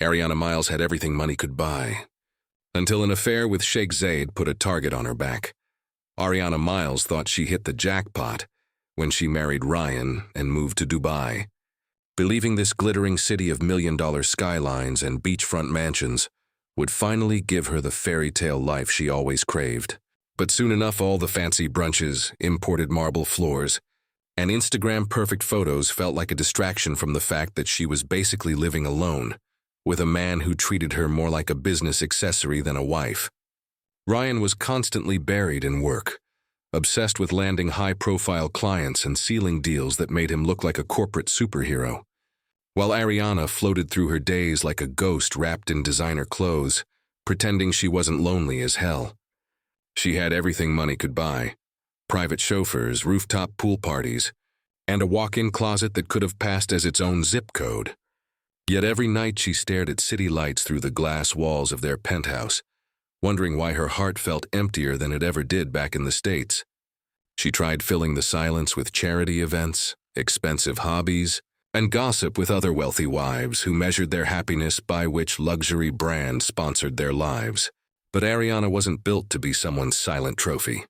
Ariana Miles had everything money could buy. Until an affair with Sheikh Zayed put a target on her back. Ariana Miles thought she hit the jackpot when she married Ryan and moved to Dubai, believing this glittering city of million-dollar skylines and beachfront mansions would finally give her the fairy tale life she always craved. But soon enough, all the fancy brunches, imported marble floors, and Instagram-perfect photos felt like a distraction from the fact that she was basically living alone, with a man who treated her more like a business accessory than a wife. Ryan was constantly buried in work, obsessed with landing high-profile clients and sealing deals that made him look like a corporate superhero, while Ariana floated through her days like a ghost wrapped in designer clothes, pretending she wasn't lonely as hell. She had everything money could buy: private chauffeurs, rooftop pool parties, and a walk-in closet that could have passed as its own zip code. Yet every night she stared at city lights through the glass walls of their penthouse, wondering why her heart felt emptier than it ever did back in the States. She tried filling the silence with charity events, expensive hobbies, and gossip with other wealthy wives who measured their happiness by which luxury brand sponsored their lives. But Ariana wasn't built to be someone's silent trophy.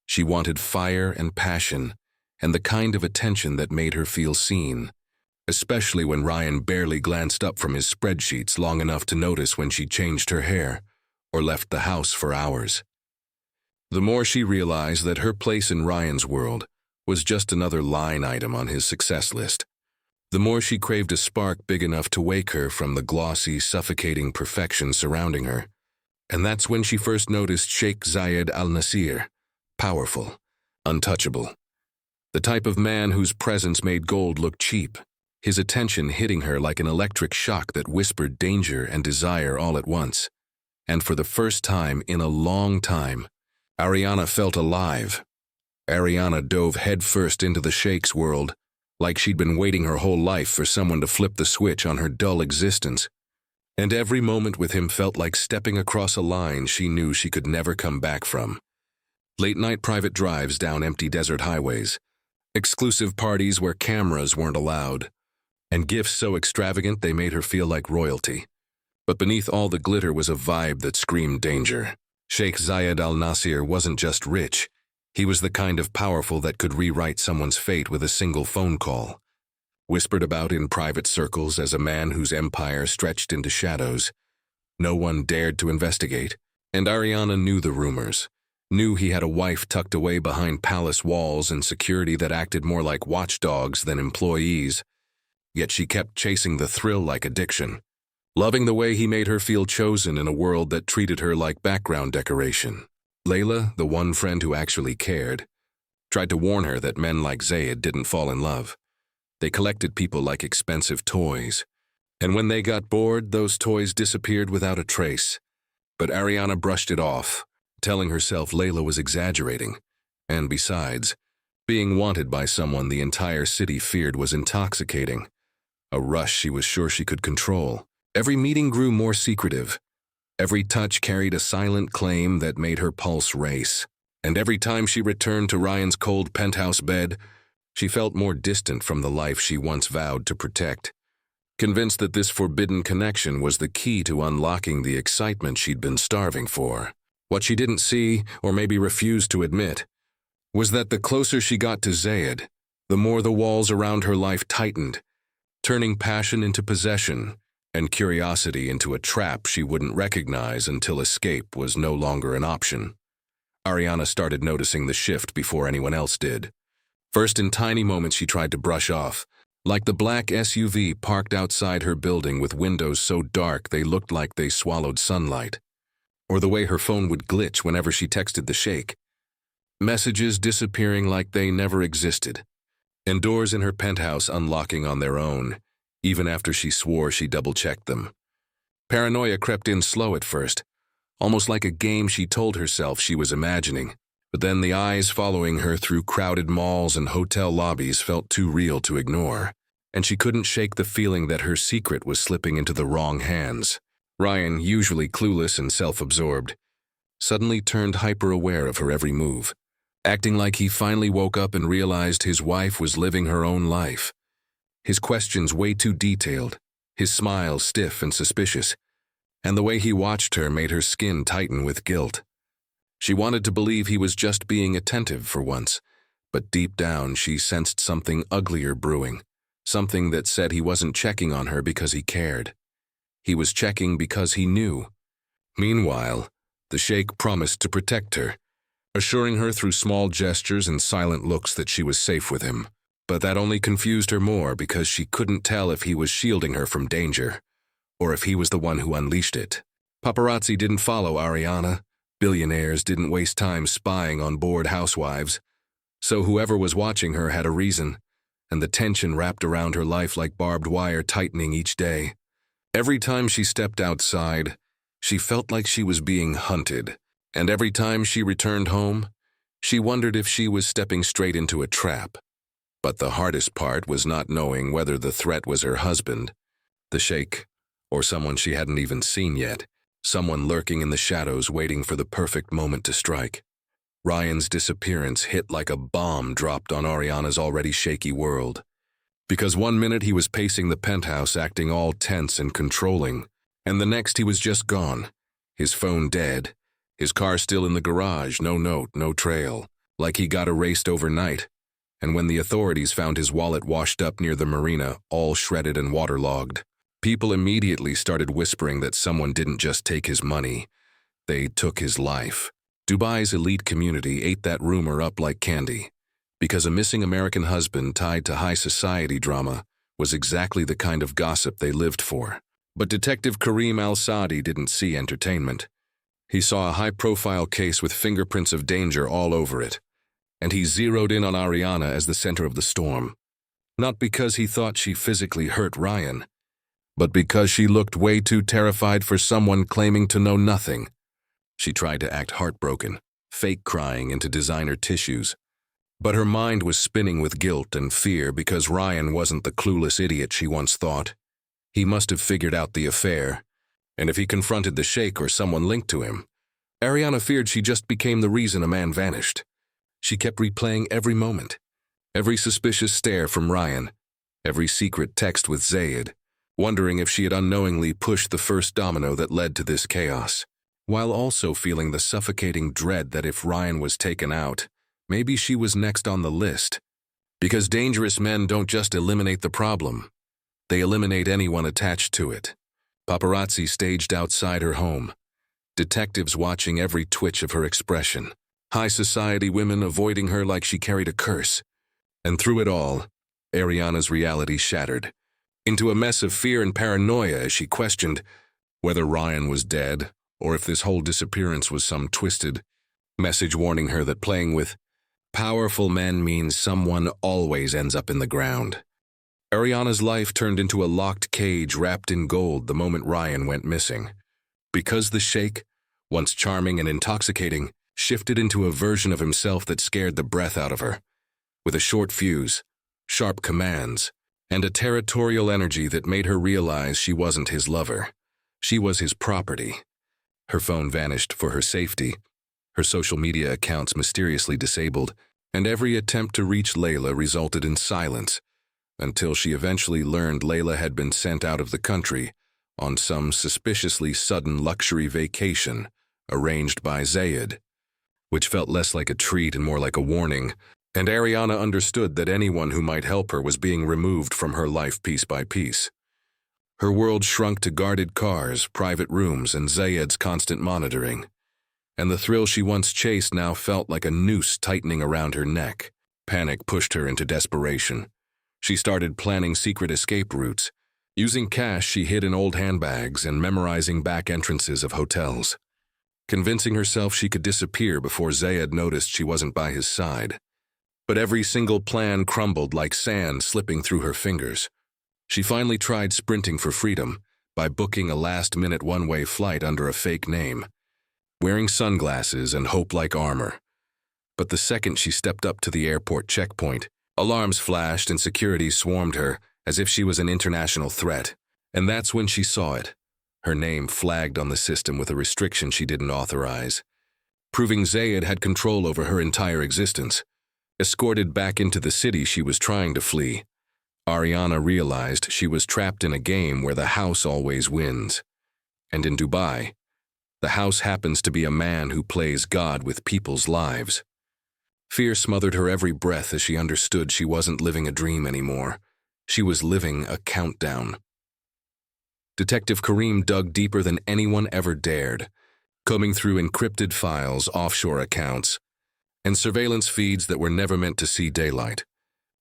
She wanted fire and passion, and the kind of attention that made her feel seen, especially when Ryan barely glanced up from his spreadsheets long enough to notice when she changed her hair or left the house for hours. The more she realized that her place in Ryan's world was just another line item on his success list, the more she craved a spark big enough to wake her from the glossy, suffocating perfection surrounding her. And that's when she first noticed Sheikh Zayed Al Nasir, powerful, untouchable. The type of man whose presence made gold look cheap, his attention hitting her like an electric shock that whispered danger and desire all at once. And for the first time in a long time, Ariana felt alive. Ariana dove headfirst into the Sheikh's world, like she'd been waiting her whole life for someone to flip the switch on her dull existence. And every moment with him felt like stepping across a line she knew she could never come back from. Late-night private drives down empty desert highways, exclusive parties where cameras weren't allowed, and gifts so extravagant they made her feel like royalty. But beneath all the glitter was a vibe that screamed danger. Sheikh Zayed Al Nasir wasn't just rich, he was the kind of powerful that could rewrite someone's fate with a single phone call. Whispered about in private circles as a man whose empire stretched into shadows. No one dared to investigate, and Ariana knew the rumors, knew he had a wife tucked away behind palace walls and security that acted more like watchdogs than employees. Yet she kept chasing the thrill like addiction, loving the way he made her feel chosen in a world that treated her like background decoration. Layla, the one friend who actually cared, tried to warn her that men like Zayed didn't fall in love. They collected people like expensive toys, and when they got bored, those toys disappeared without a trace. But Ariana brushed it off, telling herself Layla was exaggerating, and besides, being wanted by someone the entire city feared was intoxicating, a rush she was sure she could control. Every meeting grew more secretive. Every touch carried a silent claim that made her pulse race, and every time she returned to Ryan's cold penthouse bed, she felt more distant from the life she once vowed to protect, convinced that this forbidden connection was the key to unlocking the excitement she'd been starving for. What she didn't see, or maybe refused to admit, was that the closer she got to Zayed, the more the walls around her life tightened, turning passion into possession and curiosity into a trap she wouldn't recognize until escape was no longer an option. Ariana started noticing the shift before anyone else did. First, in tiny moments she tried to brush off, like the black SUV parked outside her building with windows so dark they looked like they swallowed sunlight, or the way her phone would glitch whenever she texted the Sheikh, messages disappearing like they never existed, and doors in her penthouse unlocking on their own, even after she swore she double-checked them. Paranoia crept in slow at first, almost like a game she told herself she was imagining. But then the eyes following her through crowded malls and hotel lobbies felt too real to ignore, and she couldn't shake the feeling that her secret was slipping into the wrong hands. Ryan, usually clueless and self-absorbed, suddenly turned hyper-aware of her every move, acting like he finally woke up and realized his wife was living her own life. His questions way too detailed, his smile stiff and suspicious, and the way he watched her made her skin tighten with guilt. She wanted to believe he was just being attentive for once, but deep down she sensed something uglier brewing, something that said he wasn't checking on her because he cared. He was checking because he knew. Meanwhile, the Sheikh promised to protect her, assuring her through small gestures and silent looks that she was safe with him. But that only confused her more because she couldn't tell if he was shielding her from danger, or if he was the one who unleashed it. Paparazzi didn't follow Ariana. Billionaires didn't waste time spying on bored housewives. So whoever was watching her had a reason, and the tension wrapped around her life like barbed wire tightening each day. Every time she stepped outside, she felt like she was being hunted, and every time she returned home, she wondered if she was stepping straight into a trap. But the hardest part was not knowing whether the threat was her husband, the Sheikh, or someone she hadn't even seen yet, someone lurking in the shadows waiting for the perfect moment to strike. Ryan's disappearance hit like a bomb dropped on Ariana's already shaky world. Because one minute he was pacing the penthouse acting all tense and controlling, and the next he was just gone, his phone dead, his car still in the garage, no note, no trail, like he got erased overnight. And when the authorities found his wallet washed up near the marina, all shredded and waterlogged, people immediately started whispering that someone didn't just take his money, they took his life. Dubai's elite community ate that rumor up like candy, because a missing American husband tied to high society drama was exactly the kind of gossip they lived for. But Detective Kareem Al-Saadi didn't see entertainment. He saw a high-profile case with fingerprints of danger all over it, and he zeroed in on Ariana as the center of the storm. Not because he thought she physically hurt Ryan, but because she looked way too terrified for someone claiming to know nothing. She tried to act heartbroken, fake crying into designer tissues. But her mind was spinning with guilt and fear because Ryan wasn't the clueless idiot she once thought. He must have figured out the affair, and if he confronted the Sheikh or someone linked to him, Ariana feared she just became the reason a man vanished. She kept replaying every moment, every suspicious stare from Ryan, every secret text with Zayed, wondering if she had unknowingly pushed the first domino that led to this chaos, while also feeling the suffocating dread that if Ryan was taken out, maybe she was next on the list. Because dangerous men don't just eliminate the problem, they eliminate anyone attached to it. Paparazzi staged outside her home, detectives watching every twitch of her expression, high society women avoiding her like she carried a curse. And through it all, Ariana's reality shattered into a mess of fear and paranoia as she questioned whether Ryan was dead or if this whole disappearance was some twisted message warning her that playing with powerful men means someone always ends up in the ground. Ariana's life turned into a locked cage wrapped in gold the moment Ryan went missing. Because the Sheikh, once charming and intoxicating, shifted into a version of himself that scared the breath out of her. With a short fuse, sharp commands, and a territorial energy that made her realize she wasn't his lover. She was his property. Her phone vanished for her safety, her social media accounts mysteriously disabled, and every attempt to reach Layla resulted in silence, until she eventually learned Layla had been sent out of the country on some suspiciously sudden luxury vacation arranged by Zayed, which felt less like a treat and more like a warning, and Ariana understood that anyone who might help her was being removed from her life piece by piece. Her world shrunk to guarded cars, private rooms, and Zayed's constant monitoring, and the thrill she once chased now felt like a noose tightening around her neck. Panic pushed her into desperation. She started planning secret escape routes, using cash she hid in old handbags and memorizing back entrances of hotels, convincing herself she could disappear before Zayed noticed she wasn't by his side. But every single plan crumbled like sand slipping through her fingers. She finally tried sprinting for freedom by booking a last-minute one-way flight under a fake name, wearing sunglasses and hope-like armor. But the second she stepped up to the airport checkpoint, alarms flashed and security swarmed her as if she was an international threat. And that's when she saw it. Her name flagged on the system with a restriction she didn't authorize, proving Zayed had control over her entire existence. Escorted back into the city she was trying to flee, Ariana realized she was trapped in a game where the house always wins. And in Dubai, the house happens to be a man who plays God with people's lives. Fear smothered her every breath as she understood she wasn't living a dream anymore. She was living a countdown. Detective Kareem dug deeper than anyone ever dared, combing through encrypted files, offshore accounts, and surveillance feeds that were never meant to see daylight,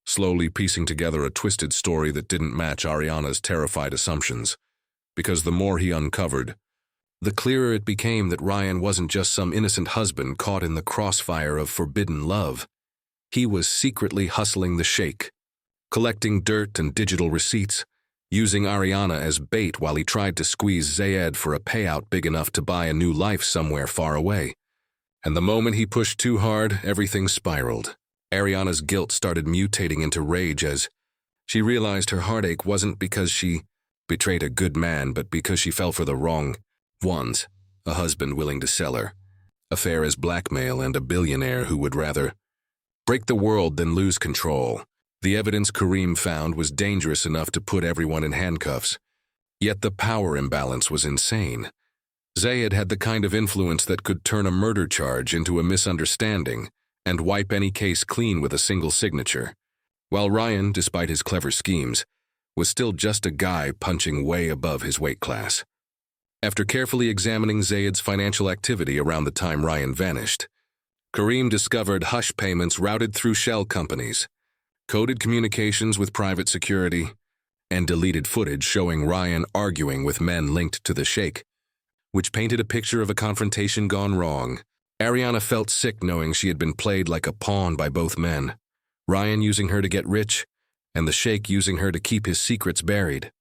slowly piecing together a twisted story that didn't match Ariana's terrified assumptions. Because the more he uncovered, the clearer it became that Ryan wasn't just some innocent husband caught in the crossfire of forbidden love. He was secretly hustling the Sheikh, collecting dirt and digital receipts, using Ariana as bait while he tried to squeeze Zayed for a payout big enough to buy a new life somewhere far away. And the moment he pushed too hard, everything spiraled. Ariana's guilt started mutating into rage as she realized her heartache wasn't because she betrayed a good man, but because she fell for the wrong ones. A husband willing to sell her, a fare as blackmail, and a billionaire who would rather break the world than lose control. The evidence Kareem found was dangerous enough to put everyone in handcuffs. Yet the power imbalance was insane. Zayed had the kind of influence that could turn a murder charge into a misunderstanding and wipe any case clean with a single signature, while Ryan, despite his clever schemes, was still just a guy punching way above his weight class. After carefully examining Zayed's financial activity around the time Ryan vanished, Kareem discovered hush payments routed through shell companies, coded communications with private security, and deleted footage showing Ryan arguing with men linked to the Sheikh, which painted a picture of a confrontation gone wrong. Ariana felt sick knowing she had been played like a pawn by both men, Ryan using her to get rich, and the Sheikh using her to keep his secrets buried.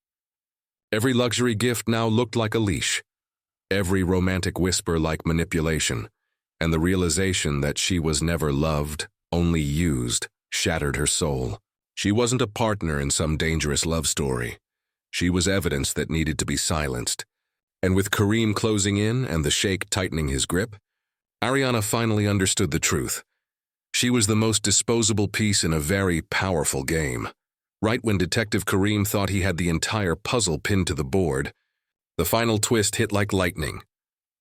Every luxury gift now looked like a leash, every romantic whisper like manipulation, and the realization that she was never loved, only used, shattered her soul. She wasn't a partner in some dangerous love story. She was evidence that needed to be silenced. And with Kareem closing in and the Sheikh tightening his grip, Ariana finally understood the truth. She was the most disposable piece in a very powerful game. Right when Detective Kareem thought he had the entire puzzle pinned to the board, the final twist hit like lightning.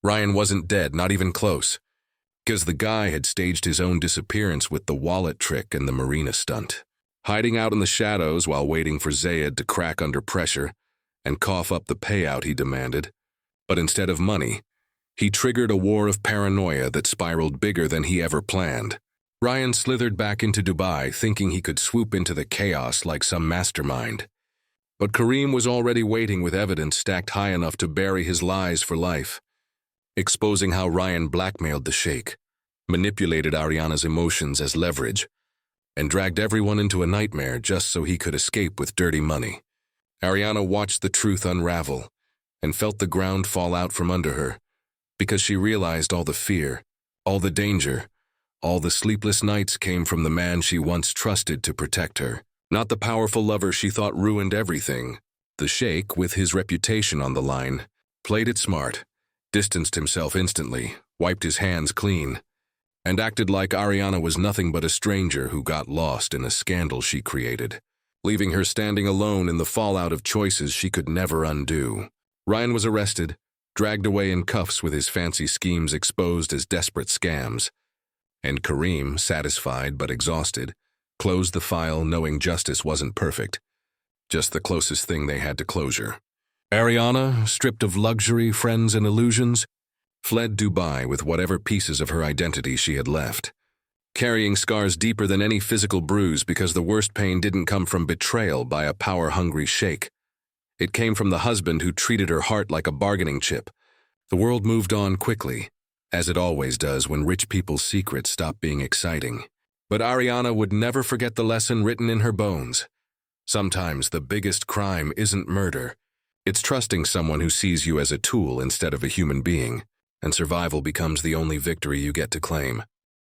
Ryan wasn't dead, not even close, because the guy had staged his own disappearance with the wallet trick and the marina stunt, hiding out in the shadows while waiting for Zayed to crack under pressure and cough up the payout he demanded. But instead of money, he triggered a war of paranoia that spiraled bigger than he ever planned. Ryan slithered back into Dubai, thinking he could swoop into the chaos like some mastermind. But Kareem was already waiting with evidence stacked high enough to bury his lies for life, exposing how Ryan blackmailed the Sheikh, manipulated Ariana's emotions as leverage, and dragged everyone into a nightmare just so he could escape with dirty money. Ariana watched the truth unravel and felt the ground fall out from under her, because she realized all the fear, all the danger, all the sleepless nights came from the man she once trusted to protect her. Not the powerful lover she thought ruined everything. The Sheikh, with his reputation on the line, played it smart, distanced himself instantly, wiped his hands clean, and acted like Ariana was nothing but a stranger who got lost in a scandal she created, leaving her standing alone in the fallout of choices she could never undo. Ryan was arrested, dragged away in cuffs with his fancy schemes exposed as desperate scams, and Kareem, satisfied but exhausted, closed the file knowing justice wasn't perfect, just the closest thing they had to closure. Ariana, stripped of luxury, friends, and illusions, fled Dubai with whatever pieces of her identity she had left, carrying scars deeper than any physical bruise because the worst pain didn't come from betrayal by a power-hungry Sheikh. It came from the husband who treated her heart like a bargaining chip. The world moved on quickly, as it always does when rich people's secrets stop being exciting. But Ariana would never forget the lesson written in her bones. Sometimes the biggest crime isn't murder. It's trusting someone who sees you as a tool instead of a human being, and survival becomes the only victory you get to claim.